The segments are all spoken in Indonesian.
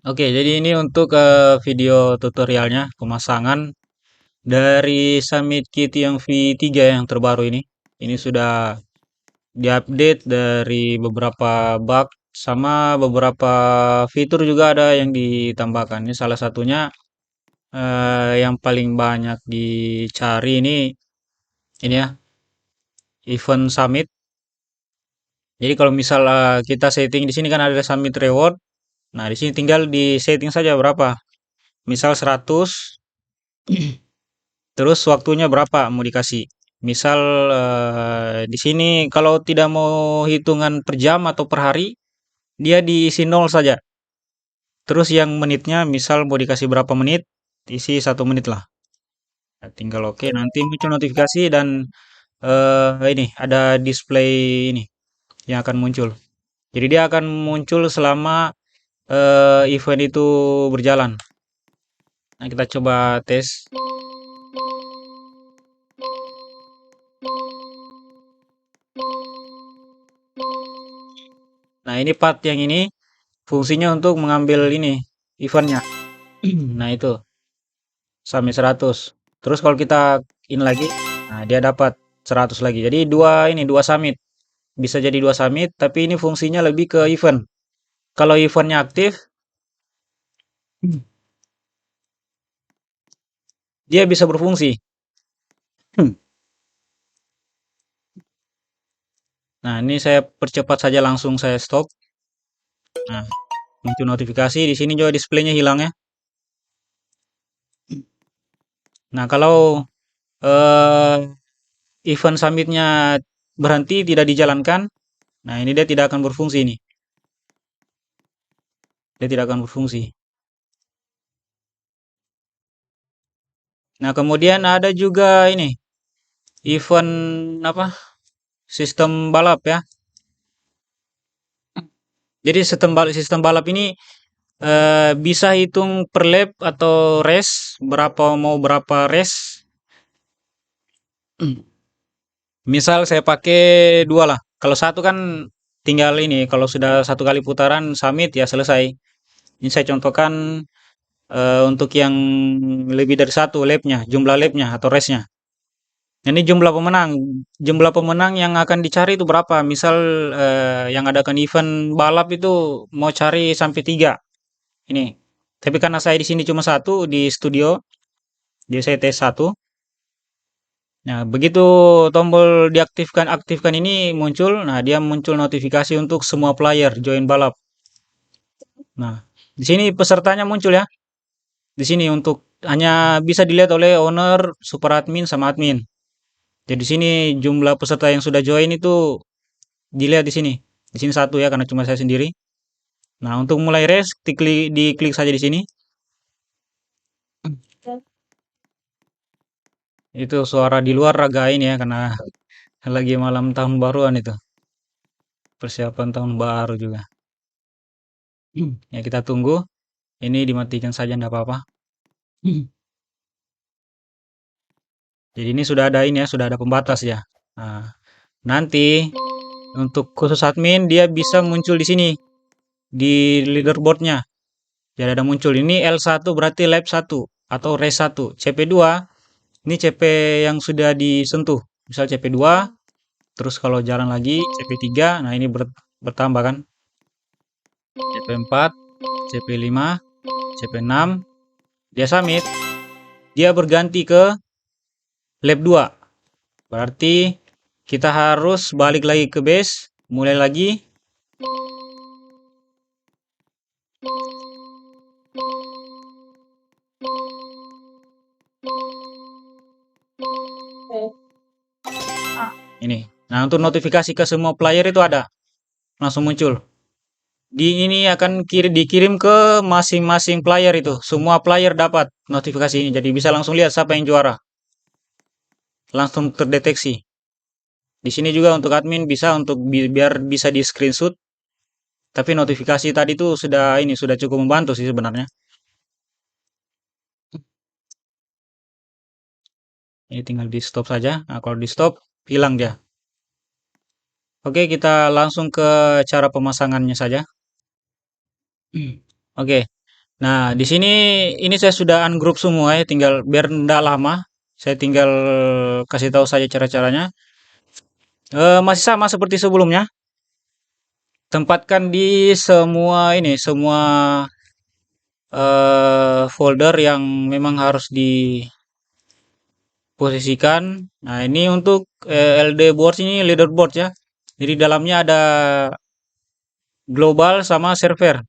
Oke, jadi ini untuk video tutorialnya pemasangan dari Summit Kit yang V3 yang terbaru ini. Ini sudah diupdate dari beberapa bug sama beberapa fitur juga ada yang ditambahkan. Ini salah satunya yang paling banyak dicari ini ya, event Summit. Jadi kalau misal kita setting di sini kan ada Summit Reward. Nah, di sini tinggal di setting saja berapa. Misal 100. Terus waktunya berapa mau dikasih? Misal di sini kalau tidak mau hitungan per jam atau per hari, dia diisi nol saja. Terus yang menitnya, misal mau dikasih berapa menit, isi 1 menit lah. Nah, tinggal oke, nanti muncul notifikasi dan ini ada display ini yang akan muncul. Jadi dia akan muncul selama event itu berjalan. Nah, kita coba tes. Nah, ini part yang ini fungsinya untuk mengambil ini eventnya. Nah, itu sampai 100. Terus kalau kita in lagi, nah dia dapat 100 lagi. Jadi dua summit. Bisa jadi dua summit, tapi ini fungsinya lebih ke event. Kalau eventnya aktif, dia bisa berfungsi. Nah, ini saya percepat saja, langsung saya stop. Nah, muncul notifikasi. Di sini juga displaynya hilang ya. Nah, kalau eh, event summitnya berhenti, tidak dijalankan, nah ini dia tidak akan berfungsi ini. Dia tidak akan berfungsi. Nah, kemudian ada juga ini event apa? Sistem balap ya. Jadi sistem balap ini bisa hitung per lap atau race, berapa race. Misal saya pakai dua lah. Kalau satu kan tinggal ini, kalau sudah satu kali putaran summit ya selesai. Ini saya contohkan untuk yang lebih dari satu lapnya, jumlah lapnya atau race-nya. Ini jumlah pemenang. Jumlah pemenang yang akan dicari itu berapa? Misal yang adakan event balap itu mau cari sampai 3. Ini. Tapi karena saya di sini cuma satu di studio, jadi saya tes satu. Nah, begitu tombol aktifkan ini muncul, nah dia muncul notifikasi untuk semua player join balap. Nah, di sini pesertanya muncul ya. Di sini untuk hanya bisa dilihat oleh owner, super admin sama admin. Jadi di sini jumlah peserta yang sudah join itu dilihat di sini. Di sini satu ya karena cuma saya sendiri. Nah, untuk mulai race diklik saja di sini. Itu suara di luar raga ini ya karena lagi malam tahun baruan itu. Persiapan tahun baru juga. Ya kita tunggu. Ini dimatikan saja enggak apa-apa. Jadi ini sudah ada ini ya, sudah ada pembatas ya. Nah, nanti untuk khusus admin dia bisa muncul di sini di leaderboardnya. Jadi ada muncul ini L1 berarti lap 1 atau race 1. CP2 ini CP yang sudah disentuh. Misal CP2, terus kalau jalan lagi CP3, nah ini bertambah kan. CP4, CP5, CP6, dia summit, dia berganti ke lap 2. Berarti kita harus balik lagi ke base, mulai lagi. Ini. Nah, untuk notifikasi ke semua player itu ada. Langsung muncul. Di ini akan dikirim ke masing-masing player itu. Semua player dapat notifikasi ini. Jadi bisa langsung lihat siapa yang juara. Langsung terdeteksi. Di sini juga untuk admin bisa untuk biar bisa di screenshot. Tapi notifikasi tadi itu sudah cukup membantu sih sebenarnya. Ini tinggal di stop saja. Nah, kalau di stop hilang dia. Oke, kita langsung ke cara pemasangannya saja. Oke. Nah, di sini ini saya sudah ungroup semua ya, tinggal biar ndak lama, saya tinggal kasih tahu saja cara-caranya. Masih sama seperti sebelumnya. Tempatkan di semua ini, semua folder yang memang harus diposisikan. Nah, ini untuk LD board ini leaderboard ya. Jadi dalamnya ada global sama server.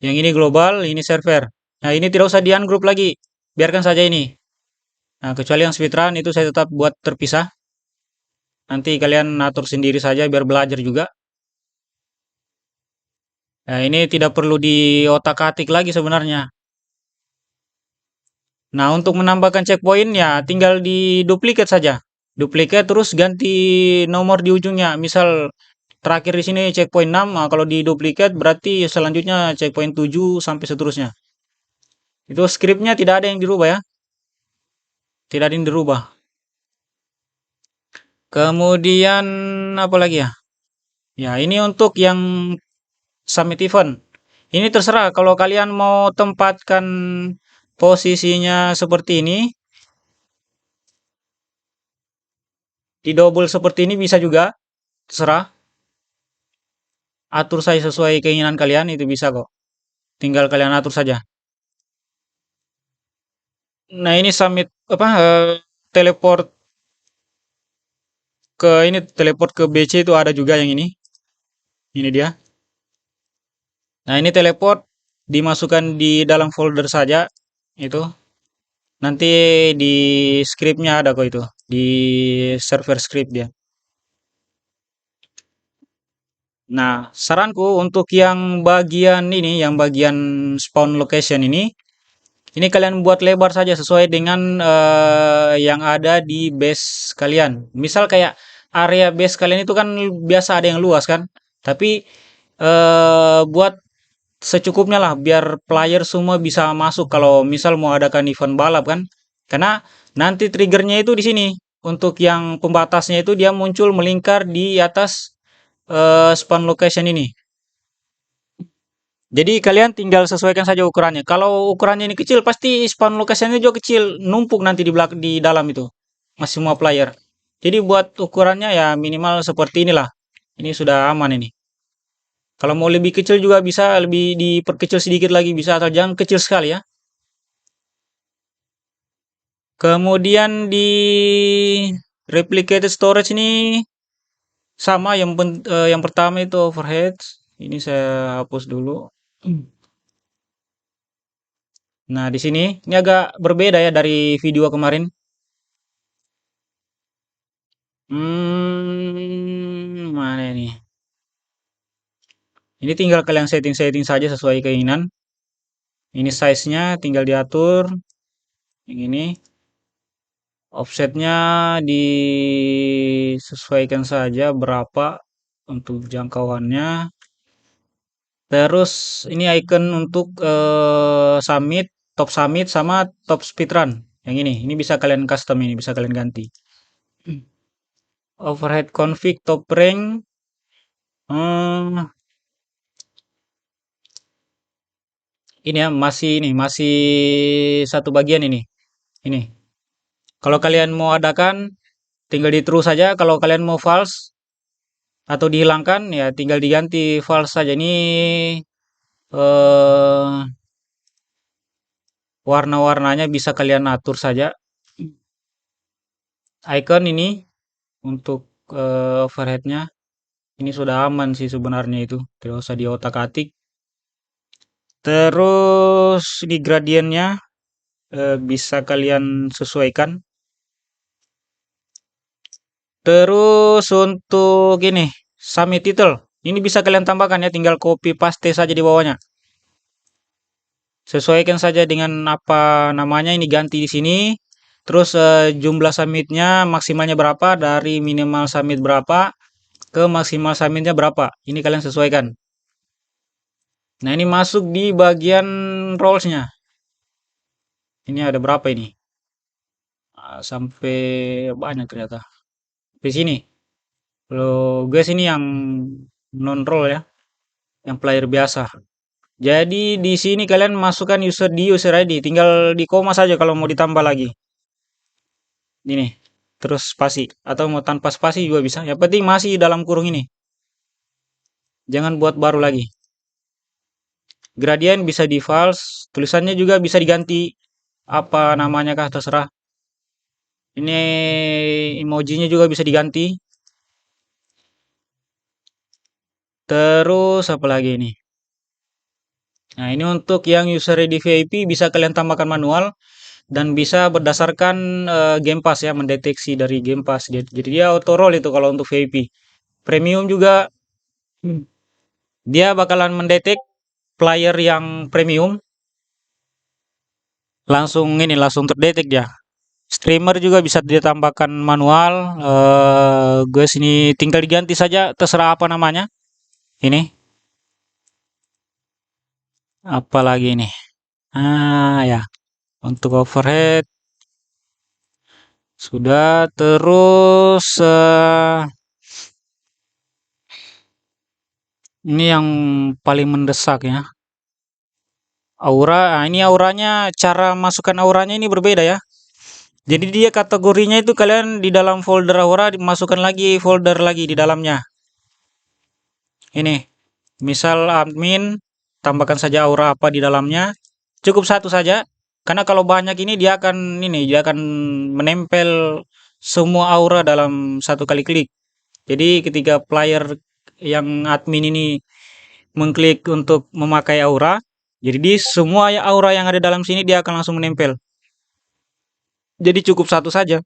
Yang ini global, ini server. Nah, ini tidak usah di ungroup lagi. Biarkan saja ini. Nah, kecuali yang speedrun itu saya tetap buat terpisah. Nanti kalian atur sendiri saja biar belajar juga. Nah, ini tidak perlu di otak-atik lagi sebenarnya. Nah, untuk menambahkan checkpoint ya tinggal di duplicate saja. Duplicate terus ganti nomor di ujungnya. Misal terakhir di sini checkpoint 6, nah kalau di duplicate berarti selanjutnya checkpoint 7 sampai seterusnya. Itu scriptnya tidak ada yang dirubah ya. Tidak ada yang dirubah. Kemudian apa lagi ya? Ya, ini untuk yang summit event. Ini terserah kalau kalian mau tempatkan posisinya seperti ini, di double seperti ini bisa juga, terserah. Atur saya sesuai keinginan kalian itu bisa kok. Tinggal kalian atur saja. Nah, ini summit apa teleport ke BC itu ada juga yang ini. Ini dia. Nah, ini teleport dimasukkan di dalam folder saja itu. Nanti di scriptnya ada kok itu. Di server script dia. Nah, saranku untuk yang bagian ini, yang bagian spawn location ini kalian buat lebar saja sesuai dengan yang ada di base kalian. Misal kayak area base kalian itu kan biasa ada yang luas kan, tapi buat secukupnya lah biar player semua bisa masuk kalau misal mau adakan event balap kan. Karena nanti triggernya itu di sini. Untuk yang pembatasnya itu dia muncul melingkar di atas spawn location ini. Jadi kalian tinggal sesuaikan saja ukurannya. Kalau ukurannya ini kecil, pasti spawn location-nya juga kecil, numpuk nanti di belakang di dalam itu. Masih semua player. Jadi buat ukurannya ya minimal seperti inilah. Ini sudah aman ini. Kalau mau lebih kecil juga bisa, lebih diperkecil sedikit lagi bisa, atau jangan kecil sekali ya. Kemudian di replicated storage ini sama yang pertama itu overhead. Ini saya hapus dulu. Nah, di sini ini agak berbeda ya dari video kemarin. Mana ini? Ini tinggal kalian setting-setting saja sesuai keinginan. Ini size-nya tinggal diatur. Yang ini offsetnya disesuaikan saja berapa untuk jangkauannya. Terus ini icon untuk summit, top summit sama top speedrun. Yang ini bisa kalian custom ini, bisa kalian ganti. Overhead config top rank. Hmm, ini ya masih satu bagian ini. Ini. Kalau kalian mau adakan tinggal di true saja. Kalau kalian mau false atau dihilangkan ya tinggal diganti false saja. Ini eh warna-warnanya bisa kalian atur saja. Icon ini untuk overheadnya ini sudah aman sih sebenarnya itu. Tidak usah diotak-atik. Terus di gradiennya bisa kalian sesuaikan. Terus untuk ini, summit title. Ini bisa kalian tambahkan ya, tinggal copy paste saja di bawahnya. Sesuaikan saja dengan apa namanya ini ganti di sini. Terus jumlah summitnya maksimalnya berapa dari minimal summit berapa ke maksimal summitnya berapa. Ini kalian sesuaikan. Nah ini masuk di bagian roles-nya. Ini ada berapa ini? Sampai banyak ternyata. Di sini. Kalau gue sini yang non role ya, yang player biasa. Jadi di sini kalian masukkan user di user ID, tinggal di koma saja kalau mau ditambah lagi. Ini, terus spasi atau mau tanpa spasi juga bisa. Yang penting masih dalam kurung ini. Jangan buat baru lagi. Gradient bisa di false, tulisannya juga bisa diganti apa namanya kah terserah. Ini emojinya juga bisa diganti. Terus apa lagi ini? Nah, ini untuk yang user ID VIP bisa kalian tambahkan manual dan bisa berdasarkan Game Pass ya, mendeteksi dari Game Pass. Jadi dia auto roll itu kalau untuk VIP. Premium juga dia bakalan mendetek player yang premium langsung terdetek dia. Streamer juga bisa ditambahkan manual. Gue sini tinggal diganti saja terserah apa namanya. Ini apa lagi ini? Ya, untuk overhead sudah terus ini yang paling mendesak ya. Aura, ini auranya cara masukkan auranya ini berbeda ya. Jadi dia kategorinya itu kalian di dalam folder aura dimasukkan lagi folder lagi di dalamnya. Ini, misal admin, tambahkan saja aura apa di dalamnya. Cukup satu saja, karena kalau banyak ini dia akan menempel semua aura dalam satu kali klik. Jadi ketika player yang admin ini mengklik untuk memakai aura, jadi di semua aura yang ada dalam sini dia akan langsung menempel. Jadi cukup satu saja.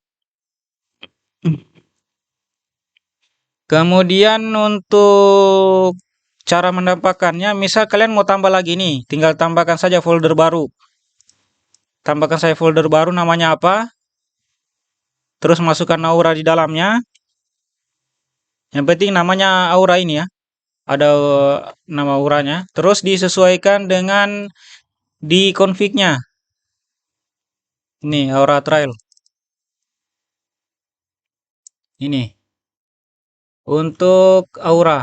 Kemudian untuk cara mendapatkannya, misal kalian mau tambah lagi nih, tinggal tambahkan saja folder baru. Tambahkan saya folder baru namanya apa, terus masukkan aura di dalamnya. Yang penting namanya aura ini ya, ada nama auranya. Terus disesuaikan dengan di config-nya. Ini aura trial. Ini untuk aura.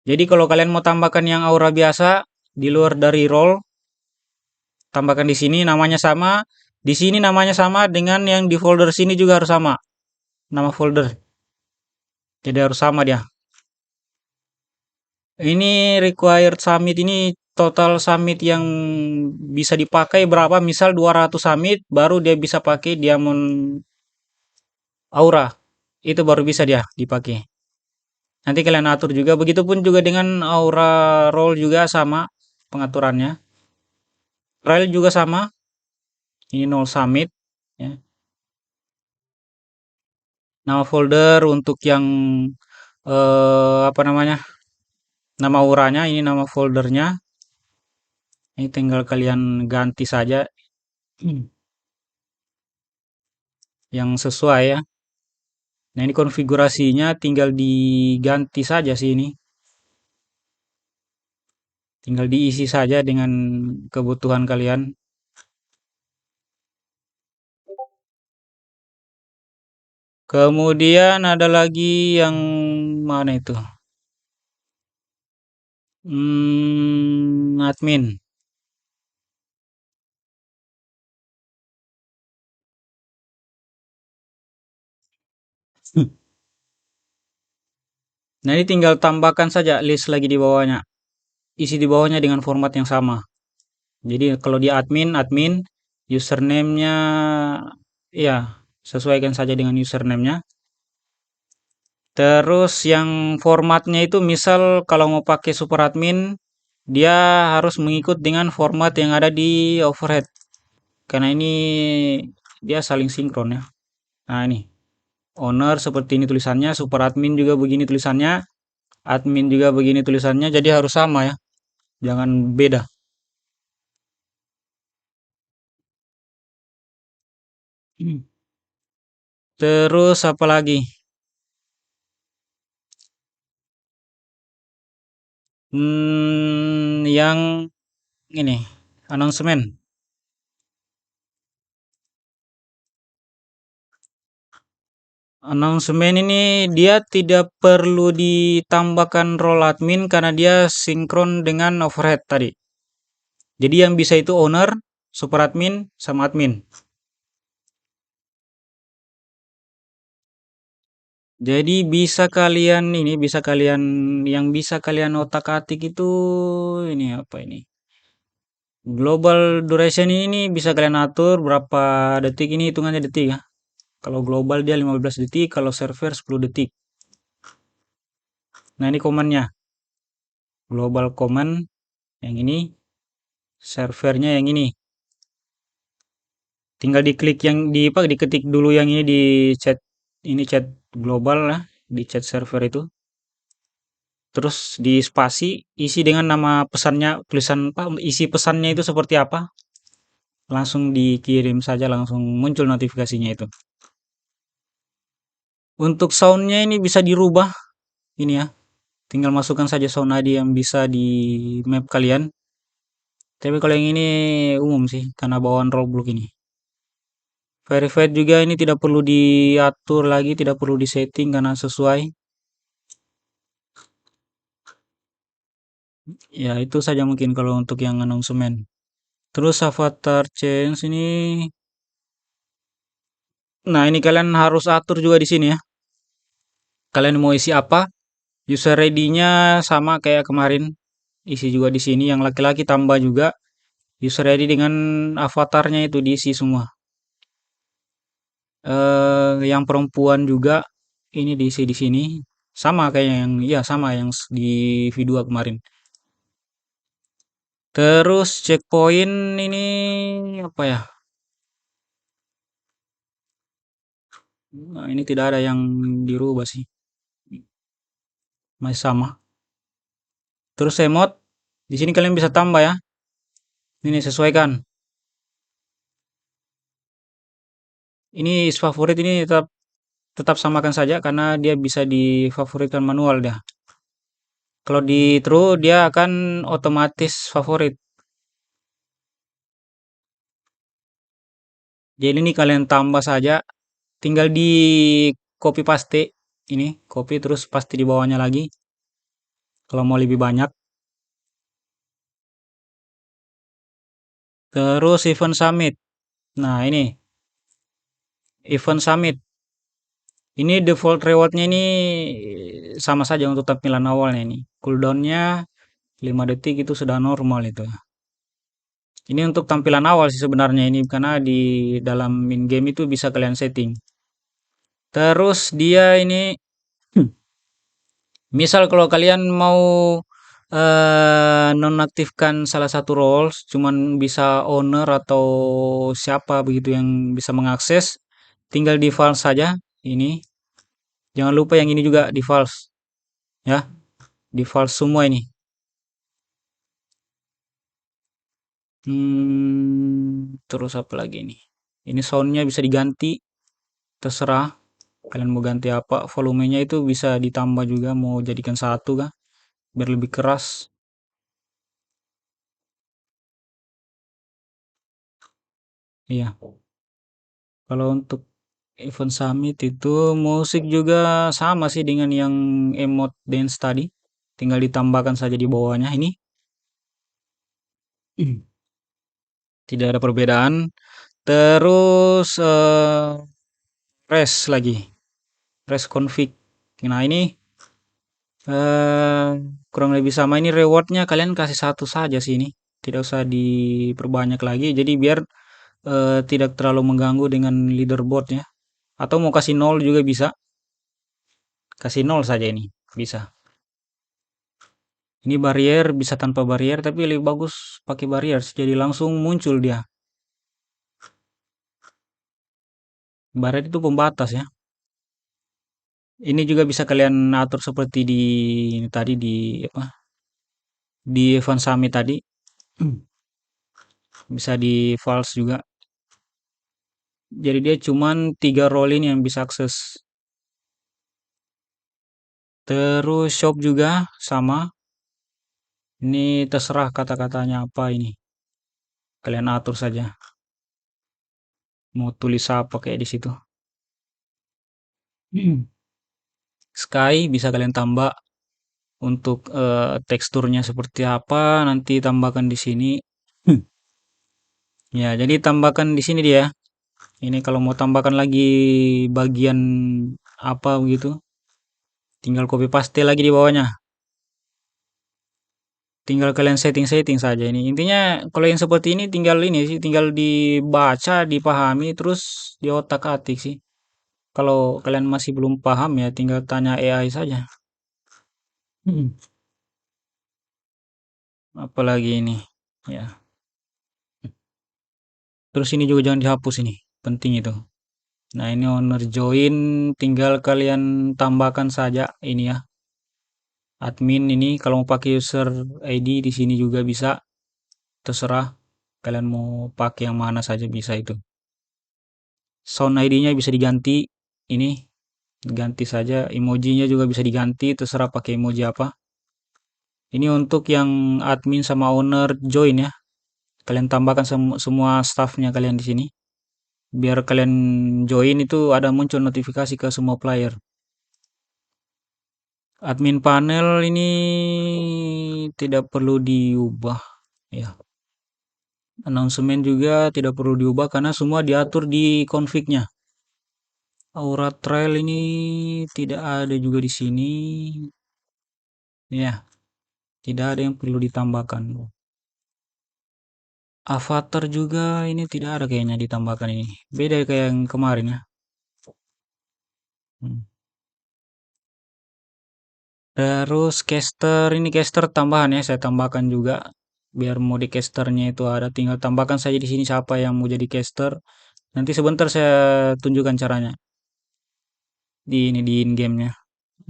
Jadi kalau kalian mau tambahkan yang aura biasa di luar dari role, tambahkan di sini namanya sama. Di sini namanya sama dengan yang di folder sini juga harus sama. Nama folder. Jadi harus sama dia. Ini required summit ini total summit yang bisa dipakai berapa? Misal 200 summit baru dia bisa pakai diamond aura. Itu baru bisa dia dipakai. Nanti kalian atur juga. Begitupun juga dengan aura roll juga sama pengaturannya. Rail juga sama. Ini 0 summit ya. Nama folder untuk yang apa namanya? Nama auranya ini nama foldernya. Ini tinggal kalian ganti saja yang sesuai ya. Nah, ini konfigurasinya tinggal diganti saja sih ini. Tinggal diisi saja dengan kebutuhan kalian. Kemudian ada lagi yang mana itu? Admin. Nah, ini tinggal tambahkan saja list lagi di bawahnya. Isi di bawahnya dengan format yang sama. Jadi kalau di admin, username-nya ya sesuaikan saja dengan username-nya. Terus yang formatnya itu misal kalau mau pakai super admin, dia harus mengikut dengan format yang ada di overhead. Karena ini dia saling sinkron ya. Nah ini, owner seperti ini tulisannya, super admin juga begini tulisannya, admin juga begini tulisannya, jadi harus sama ya. Jangan beda. Terus apa lagi? Yang ini, announcement. Announcement ini dia tidak perlu ditambahkan role admin karena dia sinkron dengan overhead tadi. Jadi yang bisa itu owner, super admin, sama admin. Jadi bisa kalian yang bisa kalian otak-atik itu ini apa ini? Global duration ini bisa kalian atur berapa detik, ini hitungannya detik ya. Kalau global dia 15 detik, kalau server 10 detik. Nah, ini komannya. Global command yang ini, servernya yang ini. Tinggal diklik yang di apa diketik dulu yang ini di chat, ini chat global lah, di chat server itu. Terus di spasi isi dengan nama pesannya, tulisan apa, isi pesannya itu seperti apa. Langsung dikirim saja, langsung muncul notifikasinya itu. Untuk soundnya ini bisa dirubah ini ya. Tinggal masukkan saja sound ID yang bisa di map kalian. Tapi kalau yang ini umum sih karena bawaan Roblox ini. Verified juga ini tidak perlu diatur lagi, tidak perlu disetting karena sesuai. Ya, itu saja mungkin kalau untuk yang announcement. Terus avatar change ini, nah ini kalian harus atur juga di sini ya. Kalian mau isi apa? User ID-nya sama kayak kemarin. Isi juga di sini. Yang laki-laki tambah juga user ID dengan avatarnya itu diisi semua. Yang perempuan juga ini diisi di sini. Sama kayak yang, iya sama yang di video kemarin. Terus checkpoint ini apa ya? Nah, ini tidak ada yang dirubah sih. Masih sama. Terus emot, di sini kalian bisa tambah ya. Ini sesuaikan. Ini favorit ini tetap tetap samakan saja karena dia bisa difavoritkan manual dah. Kalau di true dia akan otomatis favorit. Jadi ini kalian tambah saja, tinggal di copy paste ini, copy terus paste di bawahnya lagi. Kalau mau lebih banyak. Terus event summit. Nah, ini event summit. Ini default rewardnya ini sama saja untuk tampilan awalnya ini. Cooldownnya 5 detik itu sudah normal itu. Ini untuk tampilan awal sih sebenarnya ini karena di dalam in game itu bisa kalian setting. Terus dia ini misal kalau kalian mau nonaktifkan salah satu roles, cuman bisa owner atau siapa begitu yang bisa mengakses, tinggal di false saja ini. Jangan lupa yang ini juga di false ya, di false semua ini. Terus apa lagi nih? Ini soundnya bisa diganti, terserah kalian mau ganti apa. Volumenya itu bisa ditambah juga, mau jadikan satu kah, biar lebih keras. Iya. Kalau untuk event summit itu musik juga sama sih dengan yang emote dance tadi. Tinggal ditambahkan saja di bawahnya ini. Tidak ada perbedaan. Terus res lagi. Res config. Nah ini eh kurang lebih sama, ini rewardnya kalian kasih satu saja sih ini. Tidak usah diperbanyak lagi. Jadi biar tidak terlalu mengganggu dengan leaderboard ya. Atau mau kasih nol juga bisa. Kasih nol saja ini. Bisa. Ini barrier bisa tanpa barrier tapi lebih bagus pakai barrier jadi langsung muncul dia. Barrier itu pembatas ya. Ini juga bisa kalian atur seperti di ini tadi di apa? Di event summit tadi. Bisa di false juga. Jadi dia cuman 3 role ini yang bisa akses. Terus shop juga sama. Ini terserah kata-katanya apa ini. Kalian atur saja. Mau tulis apa kayak di situ. Sky bisa kalian tambah untuk teksturnya seperti apa, nanti tambahkan di sini. Ya, jadi tambahkan di sini dia. Ini kalau mau tambahkan lagi bagian apa begitu, tinggal copy paste lagi di bawahnya. Tinggal kalian setting-setting saja ini. Intinya kalau yang seperti ini tinggal ini sih, tinggal dibaca, dipahami, terus di otak-atik sih. Kalau kalian masih belum paham ya tinggal tanya AI saja. Hmm. Apalagi ini. Ya. Terus ini juga jangan dihapus ini. Penting itu. Nah, ini owner join tinggal kalian tambahkan saja ini ya. Admin ini kalau mau pakai user ID di sini juga bisa, terserah kalian mau pakai yang mana saja bisa itu. Sound ID-nya bisa diganti ini, ganti saja. Emojinya juga bisa diganti, terserah pakai emoji apa. Ini untuk yang admin sama owner join ya. Kalian tambahkan semua staffnya kalian di sini. Biar kalian join itu ada muncul notifikasi ke semua player. Admin panel ini tidak perlu diubah ya. Announcement juga tidak perlu diubah karena semua diatur di config-nya. Aura trail ini tidak ada juga di sini. Ya, tidak ada yang perlu ditambahkan. Avatar juga ini tidak ada kayaknya ditambahkan ini. Beda kayak yang kemarin ya. Hmm. Terus caster ini caster tambahan ya, saya tambahkan juga biar mode casternya itu ada. Tinggal tambahkan saja di sini siapa yang mau jadi caster. Nanti sebentar saya tunjukkan caranya di ini di in game-nya.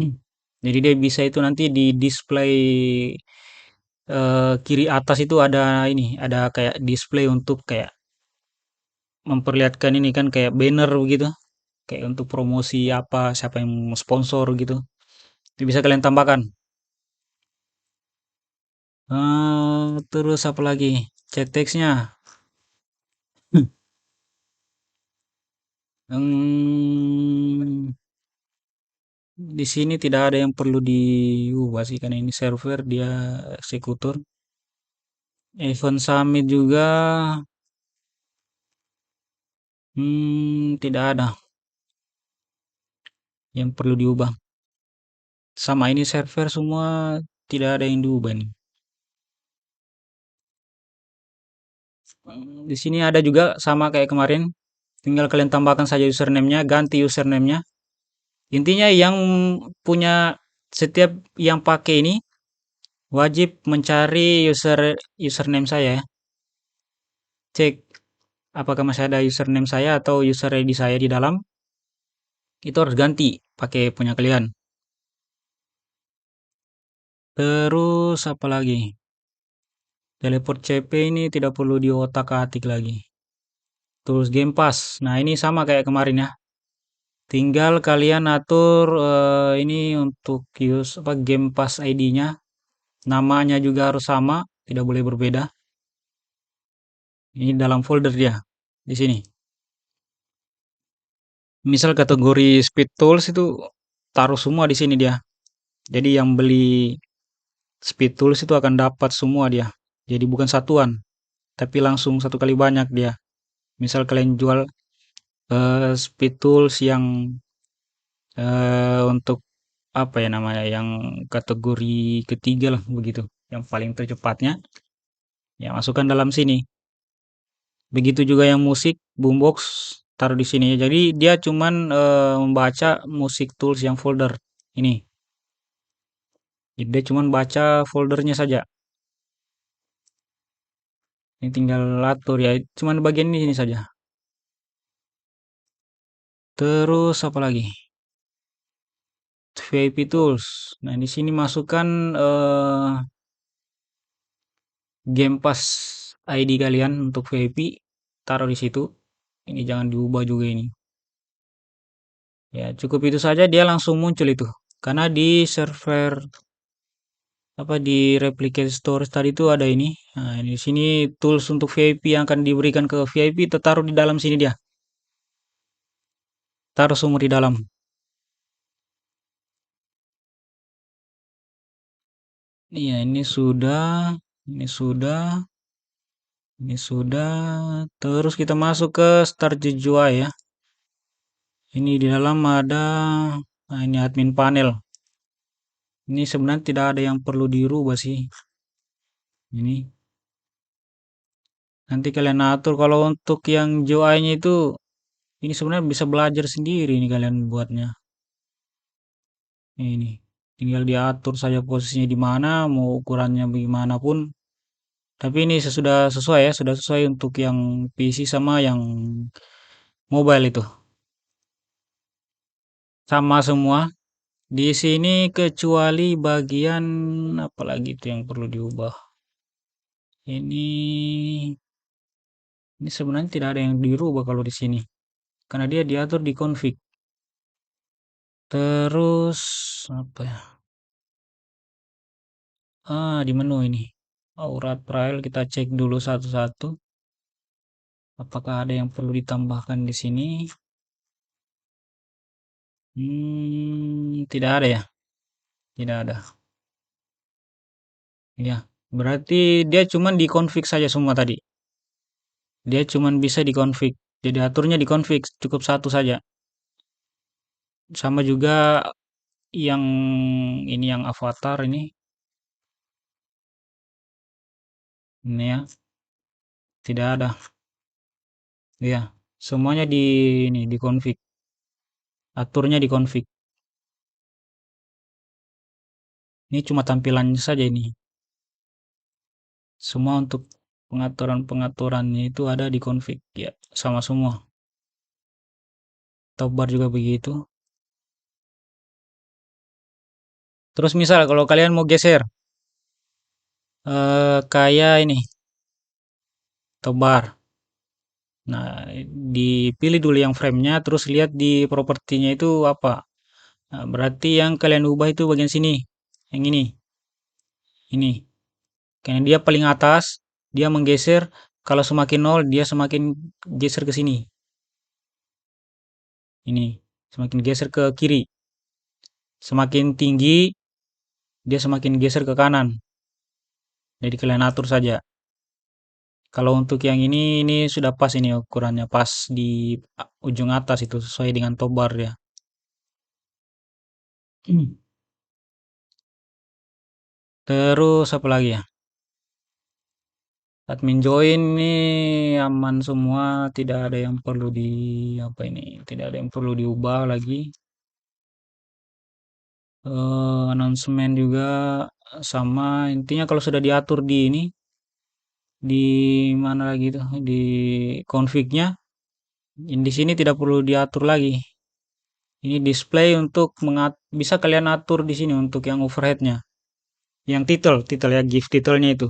Hmm. Jadi dia bisa itu nanti di display kiri atas itu ada ini, ada kayak display untuk kayak memperlihatkan ini kan kayak banner begitu, kayak untuk promosi apa, siapa yang mau sponsor gitu. Itu bisa kalian tambahkan. Terus apa lagi? Chat text-nya. Hmm, di sini tidak ada yang perlu diubah sih karena ini server dia eksekutor. Event summit juga tidak ada yang perlu diubah. Sama ini server semua tidak ada yang diubah nih. Di sini ada juga sama kayak kemarin. Tinggal kalian tambahkan saja username-nya, ganti username-nya. Intinya yang punya setiap yang pakai ini wajib mencari username saya ya. Cek apakah masih ada username saya atau user ID saya di dalam. Itu harus ganti pakai punya kalian. Terus apa lagi? Teleport CP ini tidak perlu diotak-atik lagi. Terus Game Pass. Nah, ini sama kayak kemarin ya. Tinggal kalian atur ini untuk use apa Game Pass ID-nya. Namanya juga harus sama, tidak boleh berbeda. Ini dalam folder dia di sini. Misal kategori Speed Tools itu taruh semua di sini dia. Jadi yang beli Speed Tools itu akan dapat semua dia. Jadi bukan satuan, tapi langsung satu kali banyak dia. Misal kalian jual Speed Tools yang untuk apa ya namanya, yang kategori ketiga lah begitu, yang paling tercepatnya, ya masukkan dalam sini. Begitu juga yang musik, boombox, taruh di sini. Jadi dia cuman membaca musik tools yang folder ini. Jadi dia cuman baca foldernya saja. Ini tinggal atur ya, cuman bagian ini saja. Terus apa lagi? VIP tools. Nah, di sini masukkan Game Pass ID kalian untuk VIP, taruh di situ. Ini jangan diubah juga ini. Ya, cukup itu saja dia langsung muncul itu. Karena di server apa di replicate storage tadi itu ada ini. Nah, di sini tools untuk VIP yang akan diberikan ke VIP tertaruh di dalam sini dia. Taruh semua di dalam. Iya, ini sudah, ini sudah. Terus kita masuk ke start GUI ya. Ini di dalam ada, nah ini admin panel. Ini sebenarnya tidak ada yang perlu dirubah sih. Ini nanti kalian atur kalau untuk yang GUI-nya itu, ini sebenarnya bisa belajar sendiri nih kalian buatnya. Ini tinggal diatur saja posisinya di mana, mau ukurannya bagaimanapun. Tapi ini sudah sesuai ya, sudah sesuai untuk yang PC sama yang mobile itu. Sama semua. Di sini kecuali bagian apa lagi itu yang perlu diubah. Ini sebenarnya tidak ada yang dirubah kalau di sini. Karena dia diatur di config. Terus apa ya? Di menu ini. Aurat file kita cek dulu satu-satu. Apakah ada yang perlu ditambahkan di sini? Tidak ada ya? Tidak ada. Ya, berarti dia cuman di config saja semua tadi. Dia cuman bisa di config. Jadi aturnya di config cukup satu saja. Sama juga yang ini yang avatar ini ya, tidak ada. Ya, semuanya di ini di config. Aturnya di config. Ini cuma tampilannya saja ini. Semua untuk pengaturan-pengaturannya itu ada di config ya, sama semua. Top bar juga begitu. Terus misal kalau kalian mau geser kayak ini top bar. Nah, dipilih dulu yang frame-nya, terus lihat di propertinya itu apa. Nah, berarti yang kalian ubah itu bagian sini. Yang ini. Karena dia paling atas, dia menggeser. Kalau semakin nol, dia semakin geser ke sini. Ini, semakin geser ke kiri. Semakin tinggi, dia semakin geser ke kanan. Jadi kalian atur saja. Kalau untuk yang ini sudah pas ini ukurannya. Pas di ujung atas itu, sesuai dengan tobar ya. Terus apa lagi ya? Admin join ini aman semua, tidak ada yang perlu di apa ini, tidak ada yang perlu diubah lagi. Announcement juga sama, intinya kalau sudah diatur di ini, di mana lagi tuh, di config-nya, di sini tidak perlu diatur lagi. Ini display untuk bisa kalian atur di sini untuk yang overheadnya, yang title ya, GIF titelnya itu.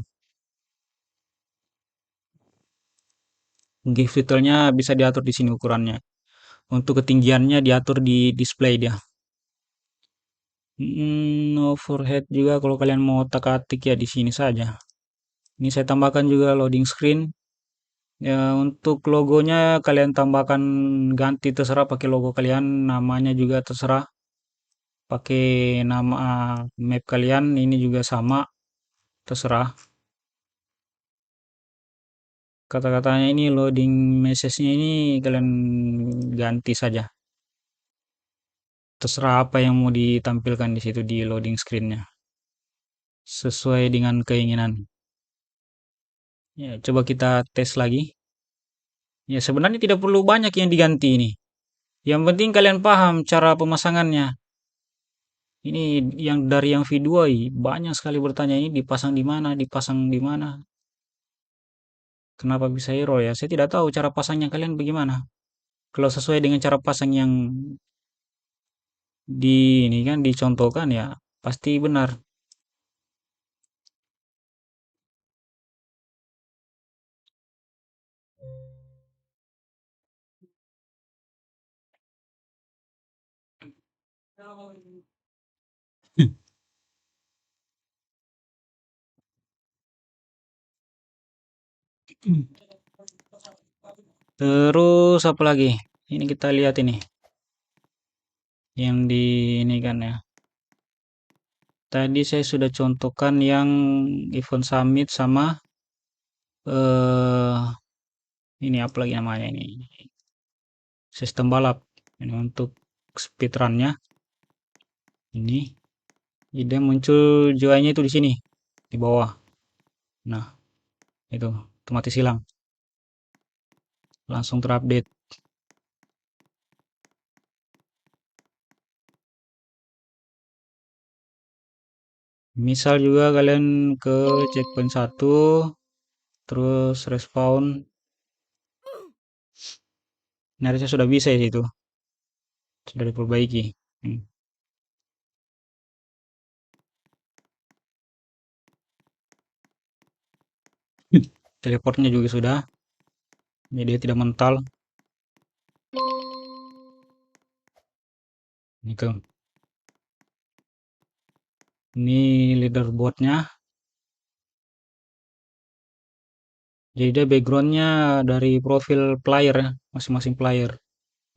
GIF titelnya bisa diatur di sini ukurannya. Untuk ketinggiannya diatur di display dia. Overhead juga kalau kalian mau otak-atik ya di sini saja. Ini saya tambahkan juga loading screen. Ya, untuk logonya kalian tambahkan ganti terserah pakai logo kalian, namanya juga terserah. Pakai nama map kalian ini juga sama, terserah. Kata-katanya ini loading message-nya ini kalian ganti saja. Terserah apa yang mau ditampilkan di situ di loading screen-nya. Sesuai dengan keinginan. Ya, coba kita tes lagi. Ya, sebenarnya tidak perlu banyak yang diganti ini. Yang penting kalian paham cara pemasangannya. Ini yang dari yang V2 banyak sekali bertanya ini dipasang di mana, dipasang di mana. Kenapa bisa error ya? Saya tidak tahu cara pasangnya kalian bagaimana. Kalau sesuai dengan cara pasang yang di ini kan dicontohkan ya pasti benar. Terus apa lagi? Ini kita lihat ini yang di ini kan ya. Tadi saya sudah contohkan yang event summit sama eh ini apa lagi namanya ini? Sistem balap. Ini untuk speedrunnya. Ini ide muncul UI-nya itu di sini, di bawah. Nah, itu otomatis hilang, langsung terupdate. Misal juga kalian ke checkpoint 1, terus respawn. Ini harusnya sudah bisa ya itu, sudah diperbaiki. Hmm. Teleportnya juga sudah, jadi dia tidak mental. Itu. Ini leaderboardnya. Jadi dia backgroundnya dari profil player ya, masing-masing player.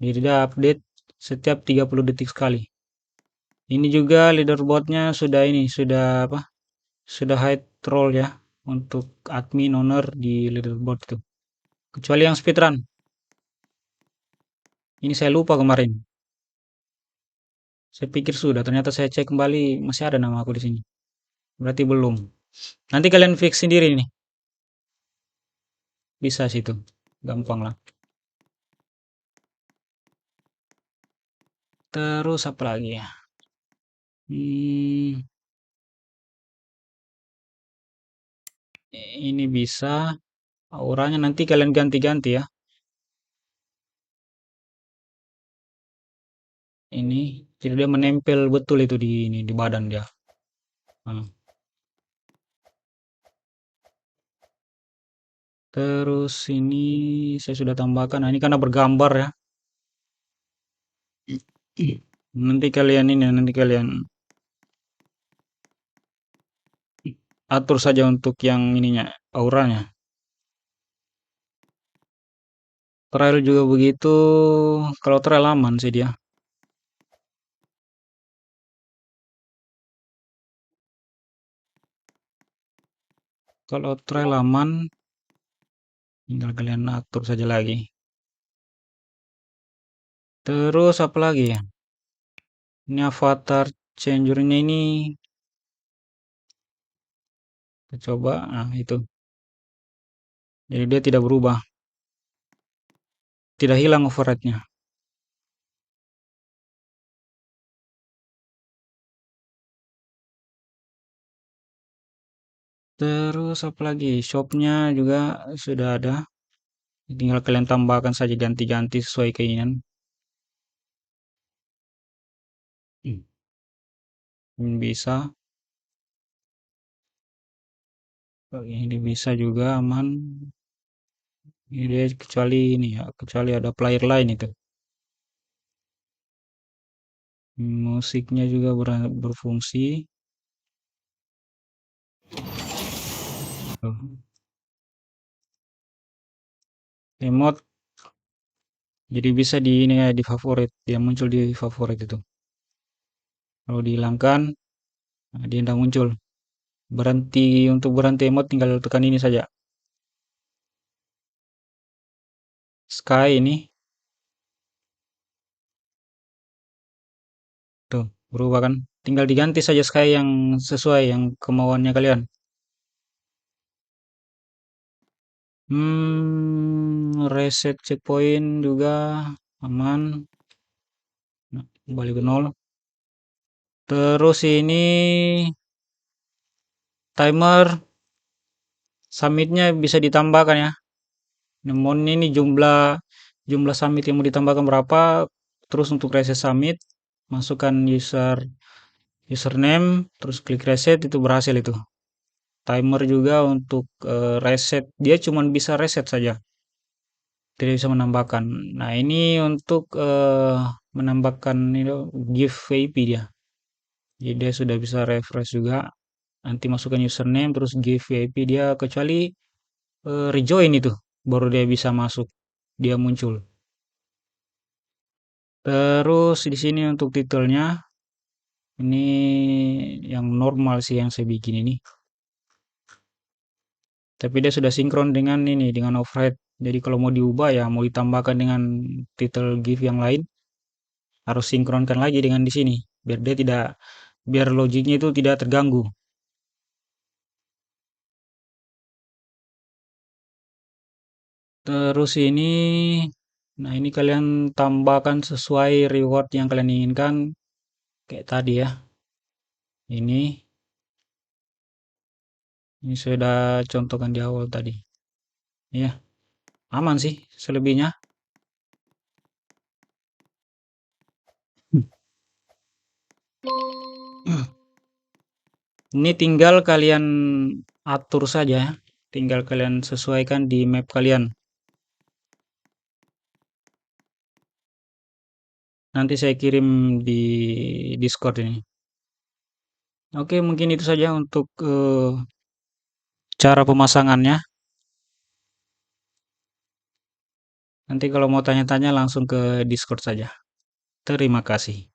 Jadi dia update setiap 30 detik sekali. Ini juga leaderboardnya sudah ini, sudah apa? Sudah hide role ya untuk admin owner di leaderboard itu. Kecuali yang speedrun. Ini saya lupa kemarin. Saya pikir sudah, ternyata saya cek kembali masih ada nama aku di sini. Berarti belum. Nanti kalian fix sendiri nih. Bisa situ. Gampang lah. Terus apa lagi ya? Hmm, ini bisa auranya nanti kalian ganti-ganti ya. Ini jadi dia menempel betul itu di ini di badan dia. Nah, terus ini saya sudah tambahkan. Nah, ini karena bergambar ya. Nanti kalian ini nanti kalian atur saja untuk yang ininya auranya. Trail juga begitu. Kalau trail aman sih dia. Kalau trail aman, tinggal kalian atur saja lagi. Terus apa lagi ya? Ini avatar changernya ini kita coba. Nah, itu. Jadi dia tidak berubah, tidak hilang override-nya. Terus apa lagi? Shopnya juga sudah ada. Tinggal kalian tambahkan saja ganti-ganti sesuai keinginan. Bisa. Ini bisa juga aman. Ini dia kecuali ini ya, kecuali ada player lain itu. Musiknya juga berfungsi. Tuh. Emot jadi bisa di ini ya di favorit, dia muncul di favorit itu. Kalau dihilangkan, nah, dia tidak muncul. Berhenti untuk berhenti emot tinggal tekan ini saja. Sky ini tuh berubah kan. Tinggal diganti saja Sky yang sesuai yang kemauannya kalian. Reset checkpoint juga aman. Nah, kembali ke nol. Terus ini timer summitnya bisa ditambahkan ya. Namun ini jumlah jumlah summit yang mau ditambahkan berapa. Terus untuk reset summit, masukkan username, terus klik reset itu berhasil itu. Timer juga untuk reset, dia cuma bisa reset saja, tidak bisa menambahkan. Nah ini untuk menambahkan itu give VIP dia. Jadi dia sudah bisa refresh juga. Nanti masukkan username terus give VIP dia kecuali rejoin itu baru dia bisa masuk, dia muncul. Terus di sini untuk titelnya ini yang normal sih yang saya bikin ini. Tapi dia sudah sinkron dengan ini, dengan override. Jadi kalau mau diubah ya mau ditambahkan dengan title GIF yang lain, harus sinkronkan lagi dengan di sini biar dia tidak biar logiknya itu tidak terganggu. Terus ini, nah ini kalian tambahkan sesuai reward yang kalian inginkan kayak tadi ya. Ini sudah contohkan di awal tadi. Ya, aman sih selebihnya. Ini tinggal kalian atur saja, tinggal kalian sesuaikan di map kalian. Nanti saya kirim di Discord ini. Oke, mungkin itu saja untuk cara pemasangannya. Nanti kalau mau tanya-tanya langsung ke Discord saja. Terima kasih.